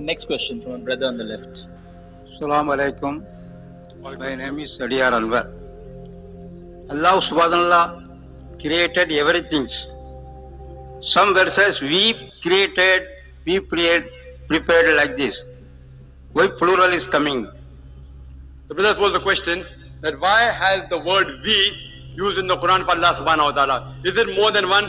Next question from a brother on the left. Assalamu alaikum. My name is Sadiyar Anwar. Allah subhanahu wa ta'ala created everything. Some verses we prepared like this. Why plural is coming? The brother posed the question that why has the word we used in the Quran for Allah subhanahu wa ta'ala? Is it more than one?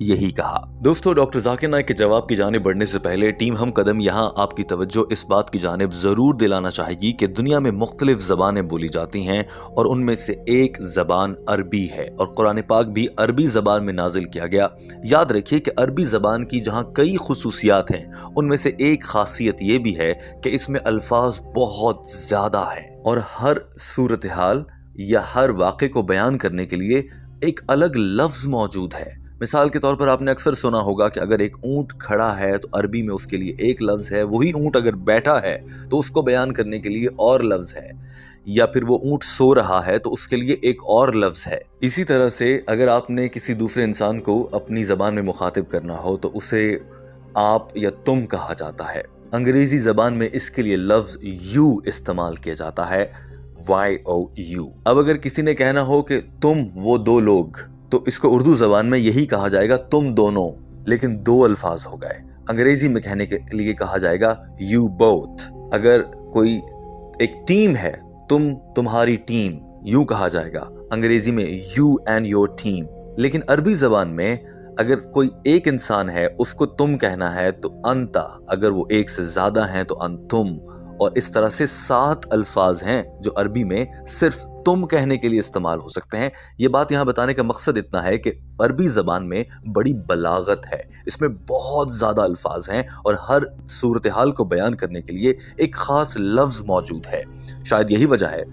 یہی کہا۔ دوستو، doctor Zakir Naik کے جواب کی جانب بڑھنے سے پہلے ٹیم ہم قدم یہاں آپ کی توجہ اس بات کی جانب ضرور دلانا چاہے گی کہ دنیا میں مختلف زبانیں بولی جاتی ہیں اور ان میں سے ایک زبان عربی ہے، اور قرآن پاک بھی عربی زبان میں نازل کیا گیا۔ یاد رکھیے کہ عربی زبان کی جہاں کئی خصوصیات ہیں، ان میں سے ایک خاصیت یہ بھی ہے کہ اس میں الفاظ بہت زیادہ ہیں، اور ہر صورتحال یا ہر واقعے کو بیان کرنے کے لیے ایک الگ لفظ موجود ہے۔ مثال کے طور پر آپ نے اکثر سنا ہوگا کہ اگر ایک اونٹ کھڑا ہے تو عربی میں اس کے لیے ایک لفظ ہے، وہی اونٹ اگر بیٹھا ہے تو اس کو بیان کرنے کے لیے اور لفظ ہے، یا پھر وہ اونٹ سو رہا ہے تو اس کے لیے ایک اور لفظ ہے۔ اسی طرح سے اگر آپ نے کسی دوسرے انسان کو اپنی زبان میں مخاطب کرنا ہو تو اسے آپ یا تم کہا جاتا ہے۔ انگریزی زبان میں اس کے لیے لفظ یو استعمال کیا جاتا ہے، YOU۔ اب اگر کسی نے کہنا ہو کہ تم وہ دو لوگ، تو اس کو اردو زبان میں یہی کہا جائے گا، تم دونوں، لیکن دو الفاظ ہو گئے۔ انگریزی میں کہنے کے لیے کہا جائے گا you both۔ اگر کوئی ایک ٹیم ہے، تمہاری ٹیم، یوں کہا جائے گا انگریزی میں you and your team۔ لیکن عربی زبان میں اگر کوئی ایک انسان ہے اس کو تم کہنا ہے تو انتا، اگر وہ ایک سے زیادہ ہیں تو انتم، اور اس طرح سے 7 الفاظ ہیں جو عربی میں صرف تم کہنے کے لیے استعمال ہو سکتے ہیں۔ یہ بات یہاں بتانے کا مقصد اتنا ہے کہ عربی زبان میں بڑی بلاغت ہے، اس میں بہت زیادہ الفاظ ہیں اور ہر صورتحال کو بیان کرنے کے لیے ایک خاص لفظ موجود ہے۔ شاید یہی وجہ ہے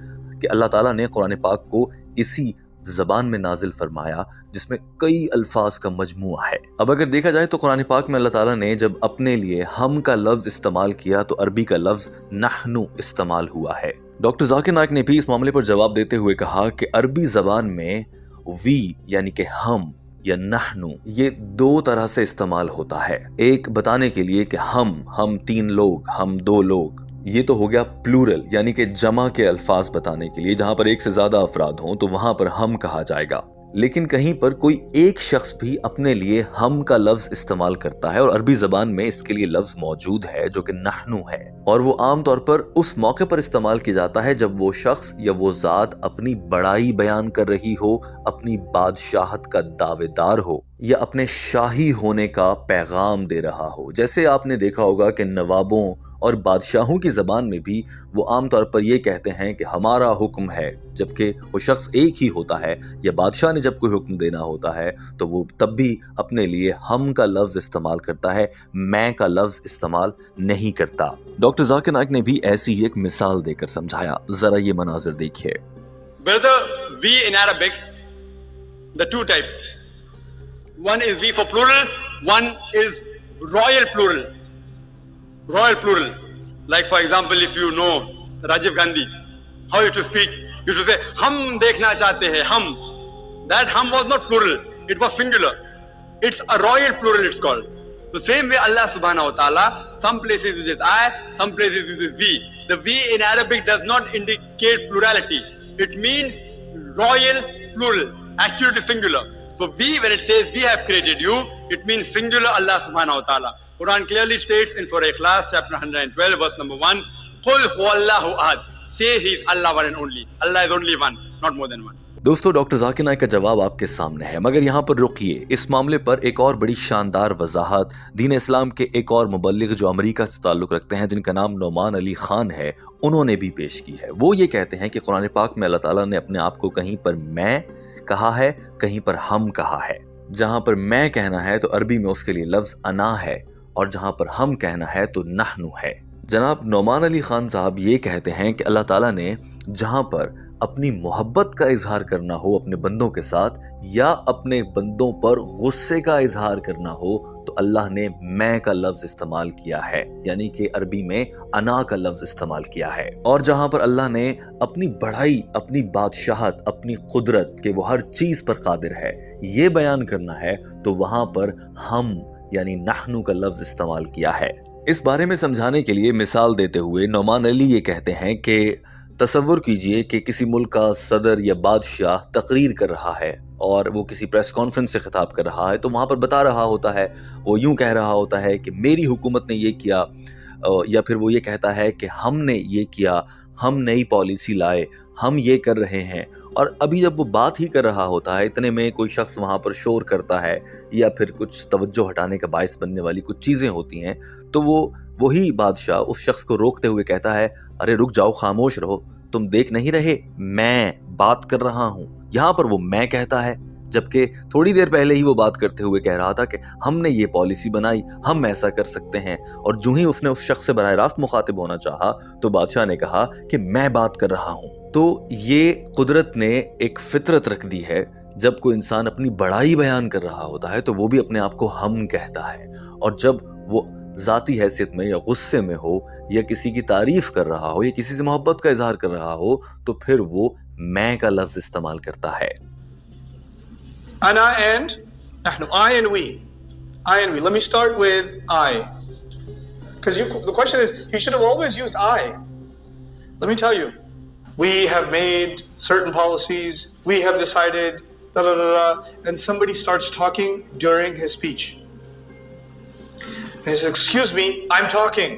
کہ اللہ تعالیٰ نے قرآن پاک کو اسی زبان میں نازل فرمایا جس میں کئی الفاظ کا مجموعہ ہے۔ اب اگر دیکھا جائے تو قرآن پاک میں اللہ تعالیٰ نے جب اپنے لیے ہم کا لفظ استعمال کیا تو عربی کا لفظ نحنو استعمال ہوا ہے۔ ڈاکٹر ذاکر نائک نے بھی اس معاملے پر جواب دیتے ہوئے کہا کہ عربی زبان میں وی یعنی کہ ہم یا نحنو یہ 2 طرح سے استعمال ہوتا ہے۔ ایک بتانے کے لیے کہ ہم 3 لوگ، ہم 2 لوگ، یہ تو ہو گیا پلورل یعنی کہ جمع کے الفاظ بتانے کے لیے، جہاں پر ایک سے زیادہ افراد ہوں تو وہاں پر ہم کہا جائے گا۔ لیکن کہیں پر کوئی ایک شخص بھی اپنے لیے ہم کا لفظ استعمال کرتا ہے اور عربی زبان میں اس کے لیے لفظ موجود ہے جو کہ نحنو ہے، اور وہ عام طور پر اس موقع پر استعمال کیا جاتا ہے جب وہ شخص یا وہ ذات اپنی بڑائی بیان کر رہی ہو، اپنی بادشاہت کا دعوے دار ہو یا اپنے شاہی ہونے کا پیغام دے رہا ہو۔ جیسے آپ نے دیکھا ہوگا کہ نوابوں اور بادشاہوں کی زبان میں بھی وہ عام طور پر یہ کہتے ہیں کہ ہمارا حکم ہے، جبکہ وہ شخص ایک ہی ہوتا ہے، یا بادشاہ نے جب کوئی حکم دینا ہوتا ہے تو وہ تب بھی اپنے لیے ہم کا لفظ استعمال کرتا ہے، میں کا لفظ استعمال نہیں کرتا۔ ڈاکٹر ذاکر نائک نے بھی ایسی ہی ایک مثال دے کر سمجھایا، ذرا یہ مناظر دیکھیے۔ Brother, we in Arabic, the 2 types. One is we for plural, one is royal plural. Royal plural. Like for example, if you know Rajiv Gandhi, how he used to speak, he used to say, hum dekhna chahte hai, hum. That hum was not plural, it was singular. It's a royal plural, it's called. The same way Allah subhanahu wa ta'ala, some places uses I, some places uses we. The we in Arabic does not indicate plurality. It means royal plural. Actually it is singular. So we, when it says we have created you, it means singular Allah subhanahu wa ta'ala. Quran clearly states in Surah Ikhlas, chapter 112, verse number 1, قُلْ هُوَ اللَّهُ أَحَدٌ. Say he is Allah one and only. Allah is only one, not more than one. دوستو، doctor Zakir Naik کا جواب آپ کے سامنے ہے، مگر یہاں پر رکیے، اس معاملے پر ایک اور بڑی شاندار وضاحت دین اسلام کے ایک اور مبلغ جو امریکہ سے تعلق رکھتے ہیں، جن کا نام نعمان علی خان ہے، انہوں نے بھی پیش کی ہے۔ وہ یہ کہتے ہیں کہ قرآن پاک میں اللہ تعالیٰ نے اپنے آپ کو کہیں پر میں کہا ہے، کہیں پر ہم کہا ہے۔ جہاں پر میں کہنا ہے تو عربی میں اس کے لیے لفظ انا ہے، اور جہاں پر ہم کہنا ہے تو نحنو ہے۔ جناب نعمان علی خان صاحب یہ کہتے ہیں کہ اللہ تعالیٰ نے جہاں پر اپنی محبت کا اظہار کرنا ہو اپنے بندوں کے ساتھ، یا اپنے بندوں پر غصے کا اظہار کرنا ہو، تو اللہ نے میں کا لفظ استعمال کیا ہے، یعنی کہ عربی میں انا کا لفظ استعمال کیا ہے۔ اور جہاں پر اللہ نے اپنی بڑائی، اپنی بادشاہت، اپنی قدرت کہ وہ ہر چیز پر قادر ہے، یہ بیان کرنا ہے، تو وہاں پر ہم یعنی نحنو کا لفظ استعمال کیا ہے۔ اس بارے میں سمجھانے کے لیے مثال دیتے ہوئے نعمان علی یہ کہتے ہیں کہ تصور کیجئے کہ کسی ملک کا صدر یا بادشاہ تقریر کر رہا ہے اور وہ کسی پریس کانفرنس سے خطاب کر رہا ہے، تو وہاں پر بتا رہا ہوتا ہے، وہ یوں کہہ رہا ہوتا ہے کہ میری حکومت نے یہ کیا، یا پھر وہ یہ کہتا ہے کہ ہم نے یہ کیا، ہم نئی پالیسی لائے، ہم یہ کر رہے ہیں. اور ابھی جب وہ بات ہی کر رہا ہوتا ہے اتنے میں کوئی شخص وہاں پر شور کرتا ہے یا پھر کچھ توجہ ہٹانے کا باعث بننے والی کچھ چیزیں ہوتی ہیں، تو وہی بادشاہ اس شخص کو روکتے ہوئے کہتا ہے ارے رک جاؤ، خاموش رہو، تم دیکھ نہیں رہے میں بات کر رہا ہوں. یہاں پر وہ میں کہتا ہے، جبکہ تھوڑی دیر پہلے ہی وہ بات کرتے ہوئے کہہ رہا تھا کہ ہم نے یہ پالیسی بنائی، ہم ایسا کر سکتے ہیں. اور جو ہی اس نے اس شخص سے براہ راست مخاطب ہونا چاہا تو بادشاہ نے کہا کہ میں بات کر رہا ہوں. تو یہ قدرت نے ایک فطرت رکھ دی ہے، جب کوئی انسان اپنی بڑائی بیان کر رہا ہوتا ہے تو وہ بھی اپنے آپ کو ہم کہتا ہے، اور جب وہ ذاتی حیثیت میں یا غصے میں ہو یا کسی کی تعریف کر رہا ہو یا کسی سے محبت کا اظہار کر رہا ہو تو پھر وہ میں کا لفظ استعمال کرتا ہے. Ana and nahnu, I and we. I and we. Let me start with I. Because the question is, he should have always used I. Let me tell you, we have made certain policies, we have decided, da da da da, and somebody starts talking during his speech. And he says, excuse me, I'm talking.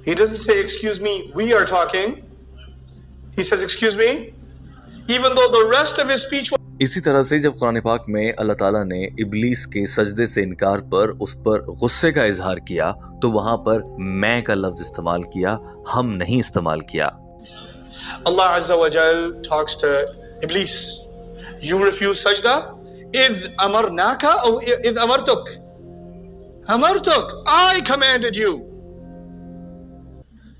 He doesn't say, excuse me, we are talking. He says, excuse me, even though the rest of his speech was... اسی طرح سے جب قرآن پاک میں اللہ تعالیٰ نے ابلیس کے سجدے سے انکار پر اس پر غصے کا اظہار کیا تو وہاں پر میں کا لفظ استعمال کیا، ہم نہیں استعمال کیا. Allah Azza wa Jal talks to Iblis. You refuse sajda? إِذْ أَمَرْنَاكَ أو إِذْ أَمَرْتُكَ? أَمَرْتُكَ. I commanded you.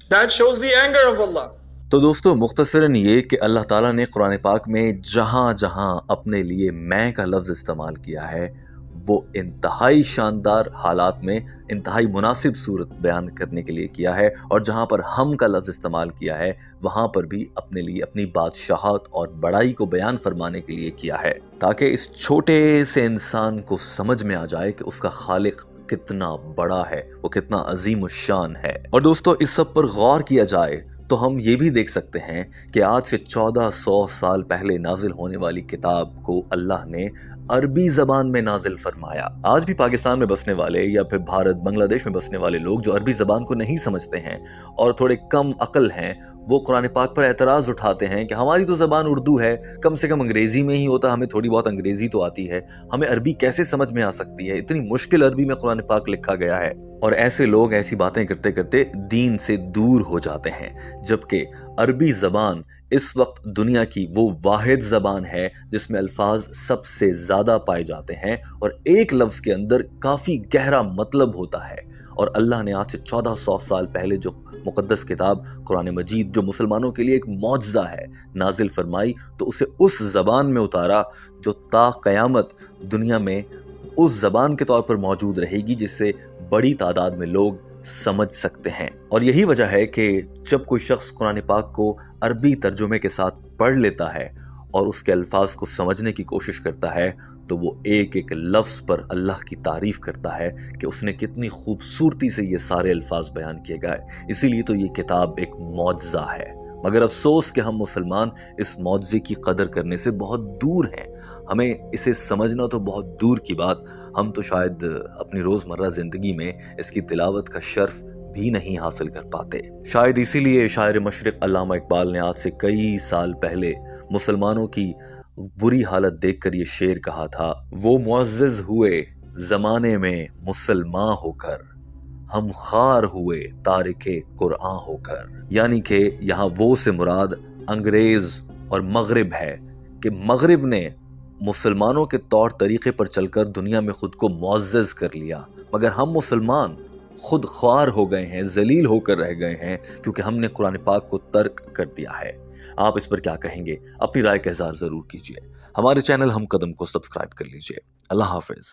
That shows the anger of Allah. تو دوستو مختصراً یہ کہ اللہ تعالیٰ نے قرآن پاک میں جہاں جہاں اپنے لیے میں کا لفظ استعمال کیا ہے وہ انتہائی شاندار حالات میں انتہائی مناسب صورت بیان کرنے کے لیے کیا ہے، اور جہاں پر ہم کا لفظ استعمال کیا ہے وہاں پر بھی اپنے لیے اپنی بادشاہت اور بڑائی کو بیان فرمانے کے لیے کیا ہے، تاکہ اس چھوٹے سے انسان کو سمجھ میں آ جائے کہ اس کا خالق کتنا بڑا ہے، وہ کتنا عظیم الشان ہے. اور دوستو اس سب پر غور کیا جائے تو ہم یہ بھی دیکھ سکتے ہیں کہ آج سے 1400 سال پہلے نازل ہونے والی کتاب کو اللہ نے عربی زبان میں نازل فرمایا. آج بھی پاکستان میں بسنے والے یا پھر بھارت بنگلہ دیش میں بسنے والے لوگ جو عربی زبان کو نہیں سمجھتے ہیں اور تھوڑے کم عقل ہیں، وہ قرآن پاک پر اعتراض اٹھاتے ہیں کہ ہماری تو زبان اردو ہے، کم سے کم انگریزی میں ہی ہوتا، ہمیں تھوڑی بہت انگریزی تو آتی ہے، ہمیں عربی کیسے سمجھ میں آ سکتی ہے، اتنی مشکل عربی میں قرآن پاک لکھا گیا ہے. اور ایسے لوگ ایسی باتیں کرتے کرتے دین سے دور ہو جاتے ہیں، جبکہ عربی زبان اس وقت دنیا کی وہ واحد زبان ہے جس میں الفاظ سب سے زیادہ پائے جاتے ہیں اور ایک لفظ کے اندر کافی گہرا مطلب ہوتا ہے. اور اللہ نے آج سے 1400 سال پہلے جو مقدس کتاب قرآن مجید جو مسلمانوں کے لیے ایک معجزہ ہے نازل فرمائی تو اسے اس زبان میں اتارا جو تا قیامت دنیا میں اس زبان کے طور پر موجود رہے گی جس سے بڑی تعداد میں لوگ سمجھ سکتے ہیں. اور یہی وجہ ہے کہ جب کوئی شخص قرآن پاک کو عربی ترجمے کے ساتھ پڑھ لیتا ہے اور اس کے الفاظ کو سمجھنے کی کوشش کرتا ہے تو وہ ایک ایک لفظ پر اللہ کی تعریف کرتا ہے کہ اس نے کتنی خوبصورتی سے یہ سارے الفاظ بیان کیے گئے. اسی لیے تو یہ کتاب ایک معجزہ ہے. مگر افسوس کہ ہم مسلمان اس معجزے کی قدر کرنے سے بہت دور ہیں. ہمیں اسے سمجھنا تو بہت دور کی بات، ہم تو شاید اپنی روزمرہ زندگی میں اس کی تلاوت کا شرف بھی نہیں حاصل کر پاتے. شاید اسی لیے شاعر مشرق علامہ اقبال نے آج سے کئی سال پہلے مسلمانوں کی بری حالت دیکھ کر یہ شعر کہا تھا، وہ معزز ہوئے زمانے میں مسلمان ہو کر، ہم خار ہوئے تارک قرآن ہو کر. یعنی کہ یہاں وہ سے مراد انگریز اور مغرب ہے کہ مغرب نے مسلمانوں کے طور طریقے پر چل کر دنیا میں خود کو معزز کر لیا، مگر ہم مسلمان خود خوار ہو گئے ہیں، ذلیل ہو کر رہ گئے ہیں کیونکہ ہم نے قرآن پاک کو ترک کر دیا ہے. آپ اس پر کیا کہیں گے؟ اپنی رائے کا اظہار ضرور کیجیے. ہمارے چینل ہم قدم کو سبسکرائب کر لیجیے. اللہ حافظ.